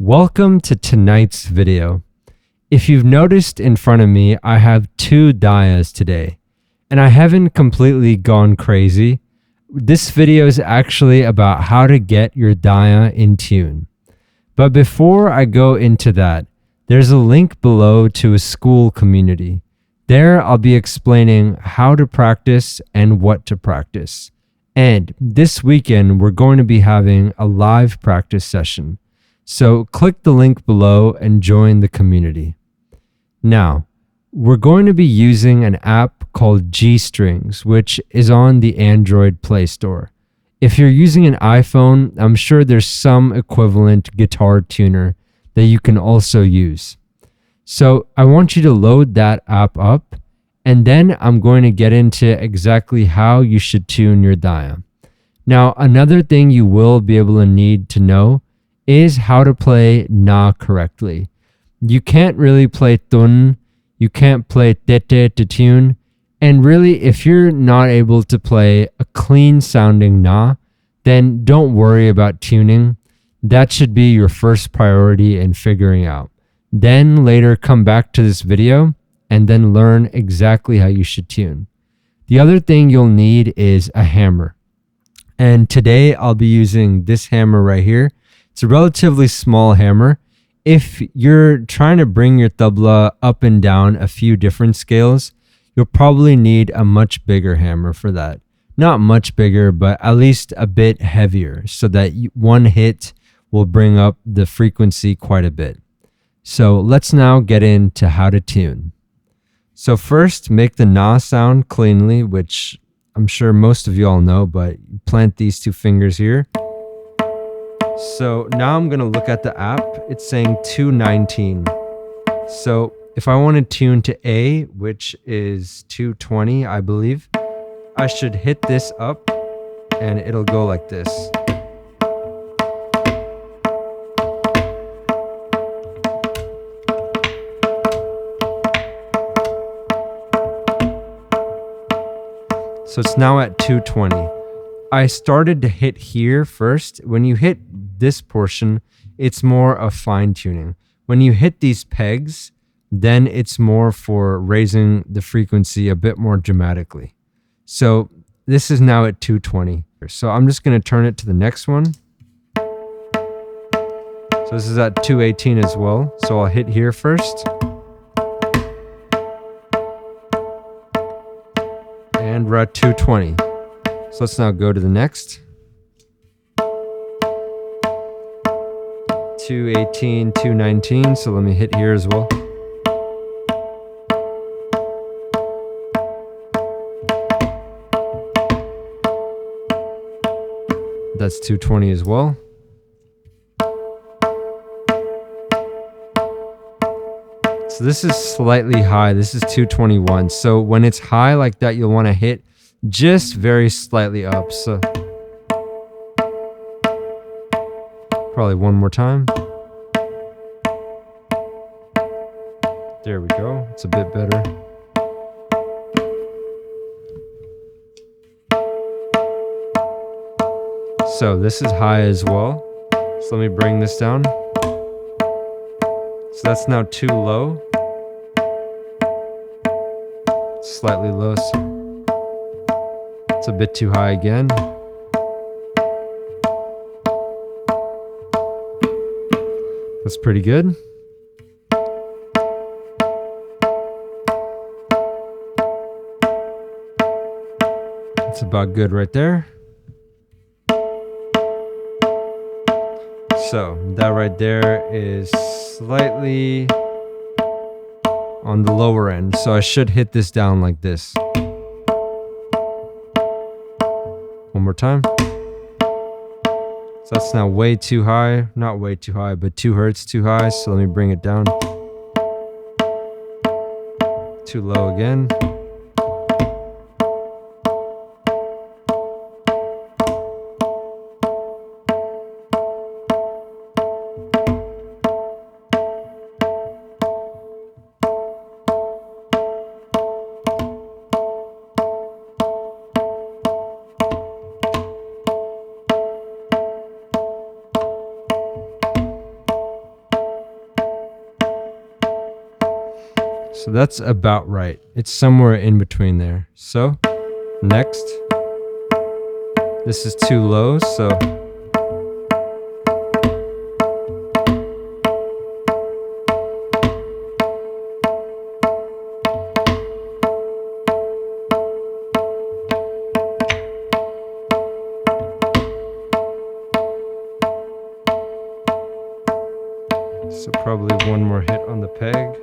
Welcome to tonight's video. If you've noticed in front of me, I have two dayas today, and I haven't completely gone crazy. This video is actually about how to get your daya in tune. But before I go into that, there's a link below to a Skool community. There I'll be explaining how to practice and what to practice. And this weekend, we're going to be having a live practice session. So click the link below and join the community. Now, we're going to be using an app called G-Strings, which is on the Android Play Store. If you're using an iPhone, I'm sure there's some equivalent guitar tuner that you can also use. So I want you to load that app up, and then I'm going to get into exactly how you should tune your daya. Now, another thing you will be able to need to know is how to play na correctly. You can't really play tun, you can't play tete to tune, and really if you're not able to play a clean sounding na, then don't worry about tuning. That should be your first priority in figuring out. Then later come back to this video and then learn exactly how you should tune. The other thing you'll need is a hammer. And today I'll be using this hammer right here. It's a relatively small hammer. If you're trying to bring your tabla up and down a few different scales, you'll probably need a much bigger hammer for that. Not much bigger, but at least a bit heavier so that one hit will bring up the frequency quite a bit. So let's now get into how to tune. So first, make the na sound cleanly, which I'm sure most of you all know, but plant these two fingers here. So now I'm going to look at the app. It's saying 219. So if I want to tune to A, which is 220, I believe, I should hit this up and it'll go like this. So it's now at 220. I started to hit here first. When you hit this portion, it's more of fine tuning. When you hit these pegs, then it's more for raising the frequency a bit more dramatically. So this is now at 220. So I'm just going to turn it to the next one. So this is at 218 as well. So I'll hit here first. And we're at 220. So let's now go to the next. 218, 219. So let me hit here as well. That's 220 as well. So this is slightly high. This is 221. So when it's high like that, you'll want to hit just very slightly up. So probably one more time. There we go. It's a bit better. So this is high as well. So let me bring this down. So that's now too low. Slightly low. So it's a bit too high again. That's pretty good. It's about good right there. So that right there is slightly on the lower end. So I should hit this down like this. One more time. So that's now way too high. Not way too high, but 2 hertz too high. So let me bring it down. Too low again. So that's about right. It's somewhere in between there. So next, this is too low, so probably one more hit on the peg.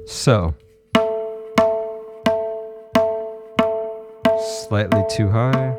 So, slightly too high.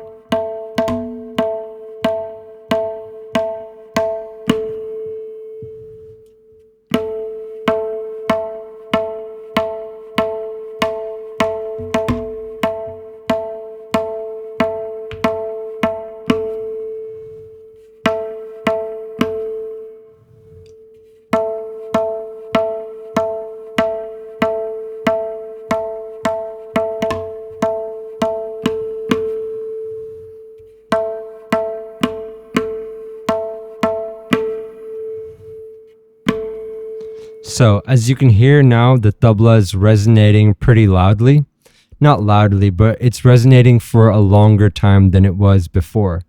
So as you can hear now, the tabla is resonating pretty loudly. Not loudly, but it's resonating for a longer time than it was before.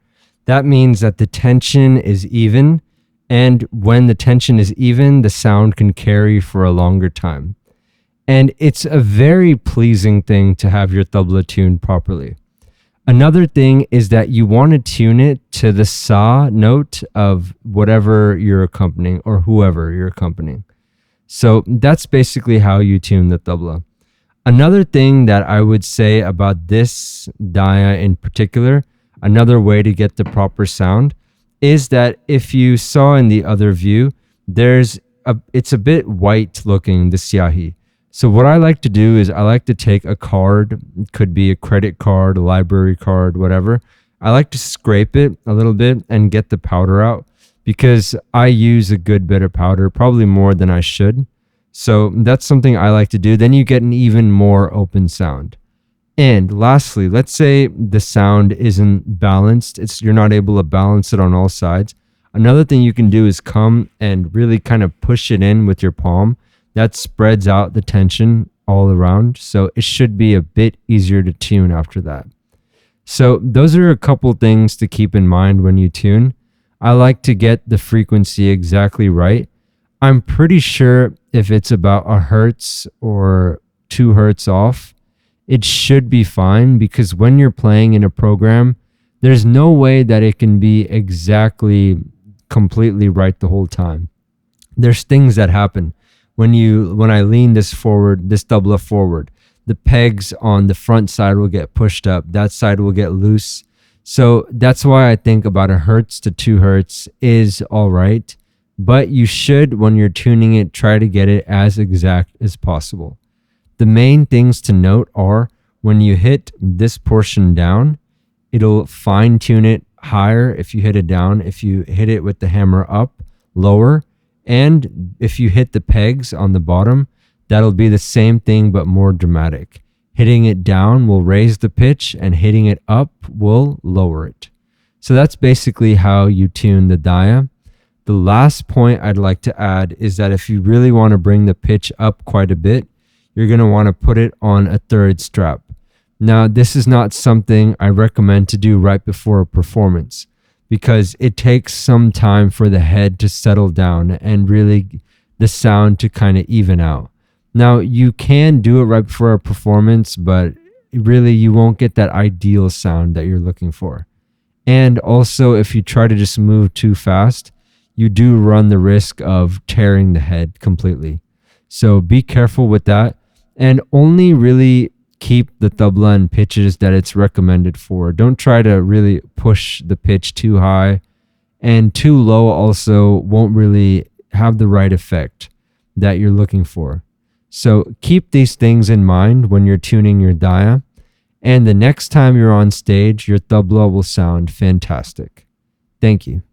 That means that the tension is even, and when the tension is even, the sound can carry for a longer time. And it's a very pleasing thing to have your tabla tuned properly. Another thing is that you want to tune it to the sa note of whatever you're accompanying or whoever you're accompanying. So that's basically how you tune the tabla. Another thing that I would say about this daya in particular, another way to get the proper sound, is that if you saw in the other view, it's a bit white looking, the siahi. So what I like to do is I like to take a card, it could be a credit card, a library card, whatever. I like to scrape it a little bit and get the powder out, because I use a good bit of powder, probably more than I should. So that's something I like to do. Then you get an even more open sound. And lastly, let's say the sound isn't balanced. You're not able to balance it on all sides. Another thing you can do is come and really kind of push it in with your palm. That spreads out the tension all around. So it should be a bit easier to tune after that. So those are a couple things to keep in mind when you tune. I like to get the frequency exactly right. I'm pretty sure if it's about a hertz or 2 hertz off, it should be fine, because when you're playing in a program, there's no way that it can be exactly completely right the whole time. There's things that happen when I lean this tabla forward, the pegs on the front side will get pushed up, that side will get loose. So that's why I think about a hertz to 2 hertz is all right. But you should, when you're tuning it, try to get it as exact as possible. The main things to note are when you hit this portion down, it'll fine tune it higher if you hit it down. If you hit it with the hammer up, lower. And if you hit the pegs on the bottom, that'll be the same thing but more dramatic. Hitting it down will raise the pitch, and hitting it up will lower it. So that's basically how you tune the daya. The last point I'd like to add is that if you really want to bring the pitch up quite a bit, you're going to want to put it on a third strap. Now, this is not something I recommend to do right before a performance, because it takes some time for the head to settle down and really the sound to kind of even out. Now, you can do it right before a performance, but really you won't get that ideal sound that you're looking for. And also, if you try to just move too fast, you do run the risk of tearing the head completely. So be careful with that, and only really keep the tabla in pitches that it's recommended for. Don't try to really push the pitch too high, and too low also won't really have the right effect that you're looking for. So keep these things in mind when you're tuning your daya, and the next time you're on stage, your tabla will sound fantastic. Thank you.